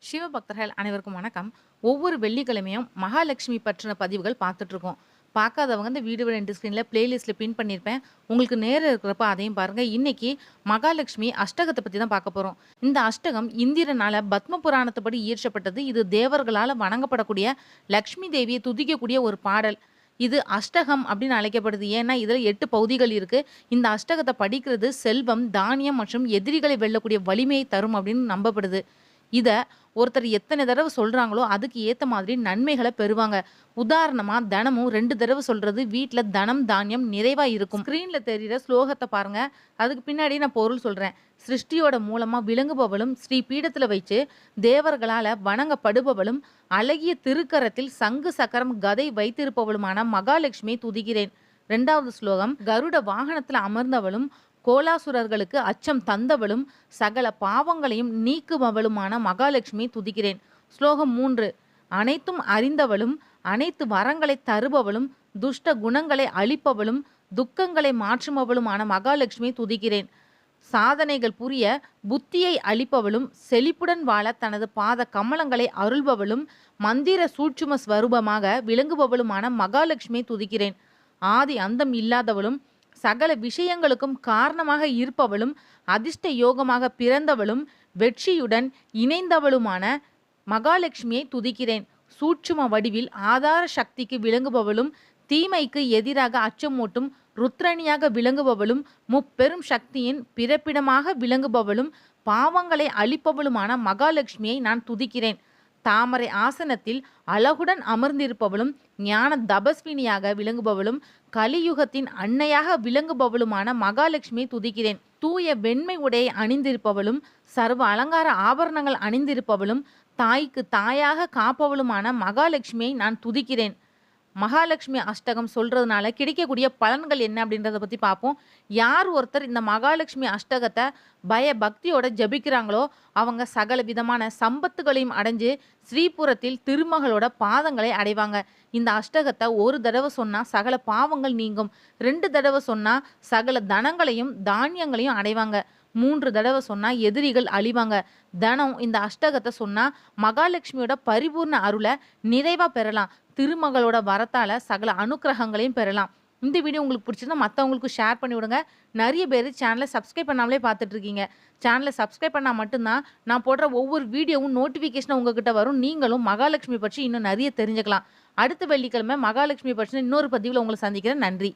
சிவபக்தர்கள் அனைவருக்கும் வணக்கம். ஒவ்வொரு வெள்ளிக்கிழமையும் மகாலட்சுமி பற்றின பதிவுகள் பார்த்துட்ருக்கோம். பார்க்காதவங்க இந்த வீடியோ எண்டு ஸ்க்ரீனில் பிளேலிஸ்ட்டில் பின் பண்ணியிருப்பேன். உங்களுக்கு நேரம் இருக்கிறப்ப அதையும் பாருங்கள். இன்னைக்கு மகாலட்சுமி அஷ்டகத்தை பற்றி தான் பார்க்க போகிறோம். இந்த அஷ்டகம் இந்திரனால் பத்ம புராணத்தைப்படி இயற்றப்பட்டது. இது தேவர்களால் வணங்கப்படக்கூடிய லக்ஷ்மி தேவியை துதிக்கக்கூடிய ஒரு பாடல். இது அஷ்டகம் அப்படின்னு அழைக்கப்படுது. ஏன்னா இதில் 8 பகுதிகள் இருக்கு. இந்த அஷ்டகத்தை படிக்கிறது செல்வம், தானியம் மற்றும் எதிரிகளை வெல்லக்கூடிய வலிமையை தரும் அப்படின்னு நம்பப்படுது. இத ஒருத்தர் எத்தனை தடவை சொல்றாங்களோ அதுக்கு ஏத்த மாதிரி நன்மைகளை பெறுவாங்க. உதாரணமா தினமும் 2 தடவை சொல்றது வீட்ல தனம் தானியம் நிறைவா இருக்கும். ஸ்கிரீன்ல தெரியிற ஸ்லோகத்தை பாருங்க. அதுக்கு பின்னாடி நான் பொருள் சொல்றேன். சிருஷ்டியோட மூலமா விளங்குபவளும் ஸ்ரீ பீடத்துல வச்சு தேவர்களால வணங்கப்படுபவளும் அழகிய திருக்கரத்தில் சங்கு சக்கரம் கதை வைத்திருப்பவளுமான மகாலட்சுமியை துதிக்கிறேன். 2வது ஸ்லோகம் கருட வாகனத்துல அமர்ந்தவளும் கோலாசுரர்களுக்கு அச்சம் தந்தவளும் சகல பாவங்களையும் நீக்குபவளுமான மகாலட்சுமி துதிக்கிறேன். ஸ்லோகம் 3 அனைத்தும் அறிந்தவளும் அனைத்து வரங்களை தருபவளும் துஷ்ட குணங்களை அழிப்பவளும் துக்கங்களை மாற்றுபவளுமான மகாலட்சுமி துதிக்கிறேன். சாதனைகள் புரிய புத்தியை அளிப்பவளும் செழிப்புடன் வாழ தனது பாத கமலங்களை அருள்பவளும் மந்திர சூட்சும ஸ்வரூபமாக விளங்குபவளுமான மகாலட்சுமி துதிக்கிறேன். ஆதி அந்தம் இல்லாதவளும் சகல விஷயங்களுக்கும் காரணமாக இருப்பவளும் அதிர்ஷ்ட யோகமாக பிறந்தவளும் வெற்றியுடன் இணைந்தவளுமான மகாலட்சுமியை துதிக்கிறேன். சூட்சும வடிவில் ஆதார சக்திக்கு விளங்குபவளும் தீமைக்கு எதிராக அச்சமூட்டும் ருத்ரணியாக விளங்குபவளும் முப்பெரும் சக்தியின் பிறப்பிடமாக விளங்குபவளும் பாவங்களை அழிப்பவளுமான மகாலட்சுமியை நான் துதிக்கிறேன். தாமரை ஆசனத்தில் அழகுடன் அமர்ந்திருப்பவளும் ஞான தபஸ்வினியாக விளங்குபவளும் கலியுகத்தின் அன்னையாக விளங்குபவளுமான மகாலட்சுமி துதிக்கிறேன். தூய வெண்மை உடையை அணிந்திருப்பவளும் சர்வ அலங்கார ஆபரணங்கள் அணிந்திருப்பவளும் தாய்க்கு தாயாக காப்பவளுமான மகாலட்சுமியை நான் துதிக்கிறேன். மகாலட்சுமி அஷ்டகம் சொல்றதுனால கிடைக்கக்கூடிய பலன்கள் என்ன அப்படின்றத பற்றி பார்ப்போம். யார் ஒருத்தர் இந்த மகாலட்சுமி அஷ்டகத்தை பக்தியோட ஜபிக்கிறாங்களோ அவங்க சகல விதமான சம்பத்துகளையும் அடைஞ்சு ஸ்ரீபுரத்தில் திருமகளோட பாதங்களை அடைவாங்க. இந்த அஷ்டகத்தை ஒரு தடவை சொன்னால் சகல பாவங்கள் நீங்கும். 2 தடவை சொன்னால் சகல தனங்களையும் தானியங்களையும் அடைவாங்க. 3 தடவை சொன்னால் எதிரிகள் அழிவாங்க. தனம் இந்த அஷ்டகத்தை சொன்னால் மகாலட்சுமியோட பரிபூர்ண அருளை நிறைவாக பெறலாம். திருமகளோட வரத்தால் சகல அனுக்கிரகங்களையும் பெறலாம். இந்த வீடியோ உங்களுக்கு பிடிச்சிருந்தா மற்றவங்களுக்கு ஷேர் பண்ணி விடுங்க. நிறைய பேர் சேனலை சப்ஸ்கிரைப் பண்ணாமலே பார்த்துட்டு இருக்கீங்க. சேனலை சப்ஸ்கிரைப் பண்ணால் மட்டும்தான் நான் போடுற ஒவ்வொரு வீடியோவும் நோட்டிஃபிகேஷன் உங்ககிட்ட வரும். நீங்களும் மகாலட்சுமி பற்றி இன்னும் நிறைய தெரிஞ்சுக்கலாம். அடுத்த வெள்ளிக்கிழமை மகாலட்சுமி பற்றி இன்னொரு பதிவில் உங்களை சந்திக்கிறேன். நன்றி.